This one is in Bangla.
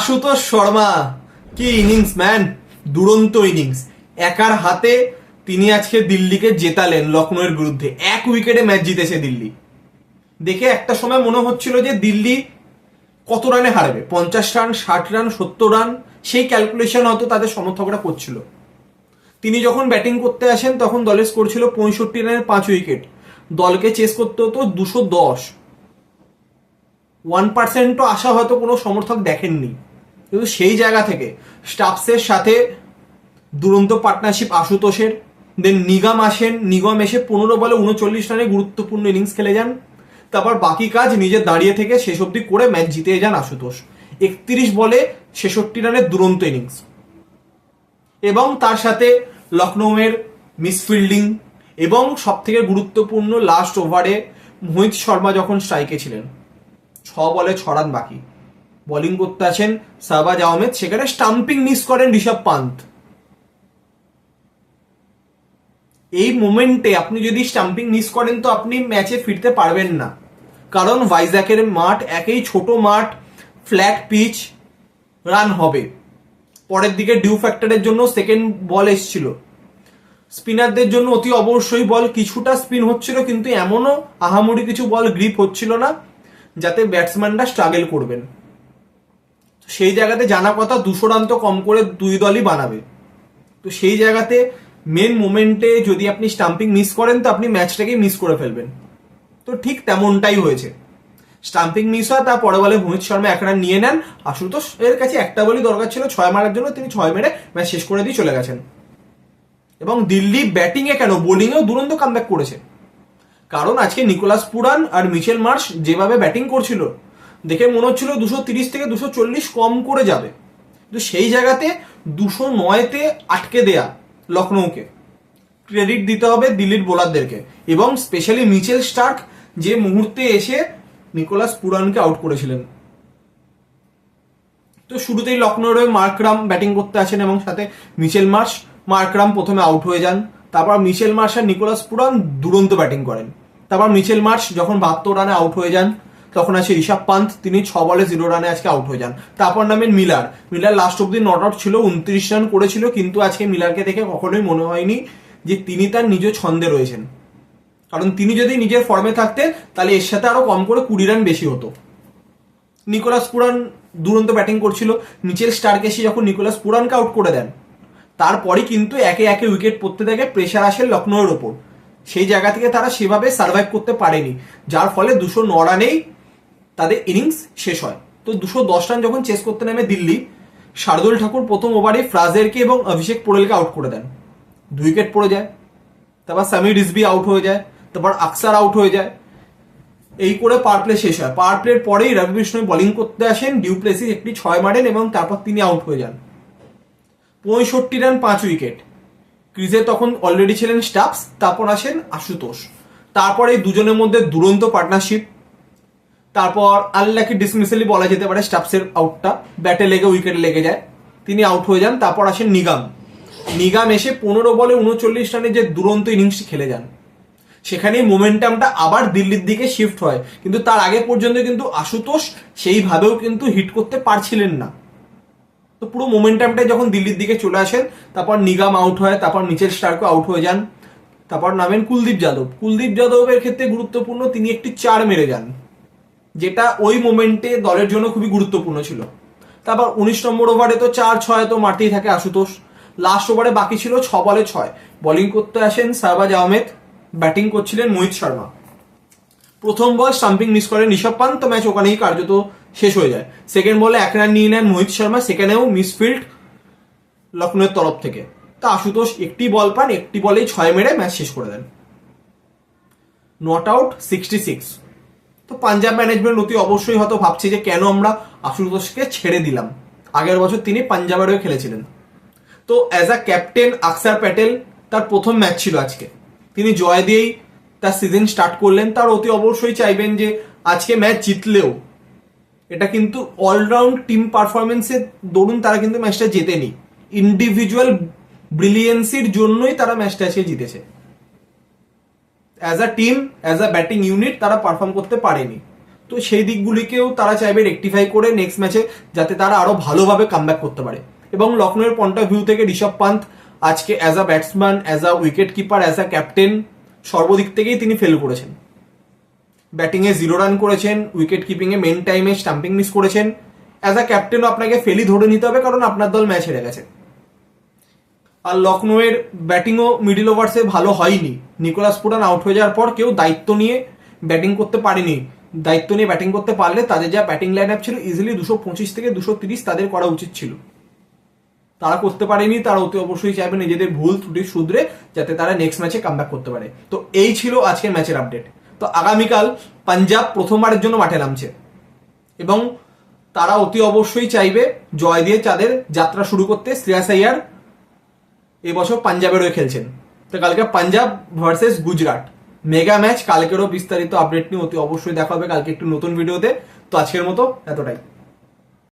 আশুতোষ শর্মা কি ইনিংস ম্যান, দুরন্ত ইনিংস। একার হাতে তিনি আজকে দিল্লিকে জেতালেন লখনৌয়ের বিরুদ্ধে। এক উইকেটে ম্যাচ জিতেছে দিল্লি। দেখে একটা সময় মনে হচ্ছিল যে দিল্লি কত রানে হারবে, 50 রান, 60 রান, 70 রান, সেই ক্যালকুলেশন হয়তো তাদের সমর্থকরা করছিল। তিনি যখন ব্যাটিং করতে আসেন তখন দলের স্কোর ছিল 65 রানের 5 উইকেট। দলকে চেস করতে হতো 210। 1%ও আশা হয়তো কোনো সমর্থক দেখেননি, কিন্তু সেই জায়গা থেকে স্টাফসের সাথে দুরন্ত পার্টনারশিপ আশুতোষের। দেন নিগম আসেন, নিগম এসে 15 বলে 39 রানে গুরুত্বপূর্ণ ইনিংস খেলে যান। তারপর বাকি কাজ নিজে দাঁড়িয়ে থেকে শেষ অব্দি করে ম্যাচ জিতে যান আশুতোষ। 31 বলে 66 রানের দুরন্ত ইনিংস, এবং তার সাথে লখনৌয়ের মিসফিল্ডিং, এবং সব থেকে গুরুত্বপূর্ণ লাস্ট ওভারে মোহিত শর্মা যখন স্ট্রাইকে ছিলেন, 6 বলে 6 রান বাকি, বোলিং করতে আছেন শাহবাজ আহমেদ, সেখানে স্টাম্পিং মিস করেন ঋষভ পান্ত। এই মোমেন্টে আপনি যদি স্টাম্পিং মিস করেন তো আপনি ম্যাচে ফিরতে পারবেন না, কারণ ভাইজ্যাকের মাঠ একেই ছোট মাঠ, ফ্ল্যাট পিচ, রান হবে। পরের দিকে ডিউ ফ্যাক্টরের জন্য সেকেন্ড বল এসেছিল, স্পিনারদের জন্য অতি অবশ্যই বল, কিছুটা স্পিন হচ্ছিল, কিন্তু এমনও আহামরি কিছু বল গ্রিপ হচ্ছিল না যাতে ব্যাটসম্যানরা স্ট্রাগল করবেন। সেই জায়গাতে জানা কথা 200 রান তো কম করে দুই দলই বানাবে। তো সেই জায়গাতে মেন মোমেন্টে যদি আপনি স্টাম্পিং মিস করেন তো আপনি ম্যাচটাকে মিস করে ফেলবেন। তো ঠিক তেমনটাই হয়েছে, স্টাম্পিং মিস হয়, তার পরে বলে মোহিত শর্মা 1 রান নিয়ে নেন। আশুতোষ এর কাছে একটা বলই দরকার ছিল 6 মারার জন্য, তিনি 6 মেরে ম্যাচ শেষ করে দিয়ে চলে গেছেন। এবং দিল্লি ব্যাটিংয়ে কেন বোলিংয়েও দুরন্ত কামব্যাক করেছে, কারণ আজকে নিকোলাস পুরান আর মিচেল মার্শ যেভাবে ব্যাটিং করছিল দেখে মনে হচ্ছিল 230 থেকে 240 কম করে যাবে, কিন্তু সেই জায়গাতে 209-তে আটকে দেয়া লখনৌকে ক্রেডিট দিতে হবে দিল্লির বোলারদেরকে, এবং স্পেশালি মিচেল স্টার্ক যে মুহূর্তে এসে নিকোলাস পুরানকে আউট করেছিলেন। তো শুরুতেই লখনৌর হয়ে মার্করাম ব্যাটিং করতে আসেন এবং সাথে মিচেল মার্শ। মার্করাম প্রথমে আউট হয়ে যান, তারপর মিচেল মার্শ আর নিকোলাস পুরান দুরন্ত ব্যাটিং করেন। তারপর মিচেল মার্শ যখন 72 রানে আউট হয়ে যান তখন আসে ঋষভ পান্ত, তিনি 6 বলে 0 রানে আজকে আউট হয়ে যান। তারপর নামেন মিলার। মিলার লাস্ট অব্দি নট আউট ছিল, 29 রান করেছিল, কিন্তু আজকে মিলারকে দেখে কখনোই মনে হয়নি যে তিনি তার নিজ ছন্দে রয়েছেন, কারণ তিনি যদি নিজের ফর্মে থাকতেন তাহলে এর সাথে আরো কম করে 20 রান বেশি হতো। নিকোলাস পুরান দুরন্ত ব্যাটিং করছিল, মিচেল স্টার্ক এসে যখন নিকোলাস পুরানকে আউট করে দেন তারপরই কিন্তু একে একে উইকেট পড়তে থাকে, প্রেশার আসে লখনৌয়ের ওপর। সেই জায়গা থেকে তারা সেভাবে সার্ভাইভ করতে পারেনি, যার ফলে 209 রানেই তাদের ইনিংস শেষ হয়। তো 210 রান যখন চেস করতে নামে দিল্লি, শার্দুল ঠাকুর প্রথম ওভারে ফ্রাজেরকে এবং অভিষেক পোরেলকে আউট করে দেন, 2 উইকেট পড়ে যায়। তারপর সামি রিজভি আউট হয়ে যায়, তারপর আকসার আউট হয়ে যায়। এই করে পাওয়ার প্লে শেষ হয়। পাওয়ার প্লের পরেই রবি বিষ্ণয় বোলিং করতে আসেন, ডিউ প্লেসিস একটি 6 মারেন এবং তারপর তিনি আউট হয়ে যান। 65 রান 5 উইকেট। ক্রিজে তখন অলরেডি ছিলেন স্টাফস, তারপর আসেন আশুতোষ। তারপর এই দুজনের মধ্যে দুরন্ত পার্টনারশিপ। তারপর আল্লাহকে ডিসমিসালি বলা যেতে পারে স্টাফসের আউটটা, ব্যাটে লেগে উইকেটে লেগে যায়, তিনি আউট হয়ে যান। তারপর আসেন নিগম। নিগম এসে 15 বলে 39 রানে যে দুরন্ত ইনিংসটি খেলে যান, সেখানেই মোমেন্টামটা আবার দিল্লির দিকে শিফট হয়, কিন্তু তার আগে পর্যন্ত কিন্তু আশুতোষ সেইভাবেও কিন্তু হিট করতে পারছিলেন না। তো পুরো মোমেন্টামটাই যখন দিল্লির দিকে চলে আসেন, তারপর নিগম আউট হয়, তারপর মিচেল স্টার্কও আউট হয়ে যান। তারপর নামেন কুলদীপ যাদব। কুলদীপ যাদবের ক্ষেত্রে গুরুত্বপূর্ণ, তিনি একটি 4 মেরে যান, যেটা ওই মোমেন্টে দলের জন্য খুবই গুরুত্বপূর্ণ ছিল। তারপর 19 নম্বর ওভারে তো 4-6 তো মারতেই থাকে আশুতোষ। লাস্ট ওভারে বাকি ছিল 6 বলে 6। বোলিং করতে আসেন শাহবাজ আহমেদ, ব্যাটিং করছিলেন মোহিত শর্মা। প্রথম বল স্টাম্পিং মিস করেন ঋষভ পান্ত, তো ম্যাচ ওখানেই কার্যত শেষ হয়ে যায়। সেকেন্ড বলে 1 রান নিয়ে নেন মোহিত শর্মা, সেখানেও মিসফিল্ড লখনৌয়ের তরফ থেকে। তা আশুতোষ একটি বল পান, একটি বলেই 6 মেরে ম্যাচ শেষ করে দেন। Not out 66। তো পাঞ্জাব ম্যানেজমেন্ট অতি অবশ্যই হয়তো ভাবছে যে কেন আমরা আশুতোষকে ছেড়ে দিলাম, আগের বছর তিনি পাঞ্জাবের হয়ে খেলেছিলেন। তো অ্যাজ আ ক্যাপ্টেন আকসার প্যাটেল, তার প্রথম ম্যাচ ছিল আজকে, তিনি জয় দিয়েই তার সিজন স্টার্ট করলেন। তার অতি অবশ্যই চাইবেন যে আজকে ম্যাচ জিতলেও এটা কিন্তু অলরাউন্ড টিম পারফরমেন্সের দরুন তারা কিন্তু ম্যাচটা জেতেনি, ইন্ডিভিজুয়াল ব্রিলিয়েন্সির জন্যই তারা ম্যাচটা আজকে জিতেছে। As a team, as a batting unit তারা পারফর্ম করতে পারেনি। তো তো সেই দিকগুলিকেও তারা চাইবে রেকটিফাই করে নেক্সট ম্যাচে যাতে তারা আরো ভালোভাবে কামব্যাক করতে পারে। এবং লখনৌয়ের পয়েন্ট অফ ভিউ থেকে ঋষভ পান্ত আজকে as a batsman, as a wicket keeper, as a captain সর্বদিক থেকেই তিনি ফেল করেছেন। ব্যাটিংয়ে 0 রান করেছেন, উইকেট কিপিংয়ে মেন টাইমে স্টাম্পিং মিস করেছেন। অ্যাজ আ ক্যাপ্টেনও আপনাকে ফেলই ধরে নিতে হবে, কারণ আপনার দল ম্যাচ হেরে গেছে। আর লখনৌয়ের ব্যাটিংও মিডল ওভার্সে ভালো হয়নি। নিকোলাস পুরান আউট হয়ে যাওয়ার পর কেউ দায়িত্ব নিয়ে ব্যাটিং করতে পারেনি। দায়িত্ব নিয়ে ব্যাটিং করতে পারলে তাদের যা ব্যাটিং লাইন আপ ছিল ইজিলি 225 থেকে 230 তাদের করা উচিত ছিল। তারা করতে পারেনি। তারা অতি অবশ্যই চাইবে নিজেদের ভুল ত্রুটি শুধরে যাতে তারা নেক্সট ম্যাচে কামব্যাক করতে পারে। তো এই ছিল আজকের ম্যাচের আপডেট। তো আগামীকাল পাঞ্জাব প্রথমবারের জন্য মাঠে নামছে এবং তারা অতি অবশ্যই চাইবে জয় দিয়ে তাদের যাত্রা শুরু করতে। শ্রেয়াস আইয়ার এবছর পাঞ্জাবের হয়ে খেলছেন। তো কালকে Punjab versus Gujarat mega match. কালকেরও বিস্তারিত আপডেট নিয়ে অতি অবশ্যই দেখা হবে কালকে একটু নতুন ভিডিওতে। তো আজকের মতো এতটাই।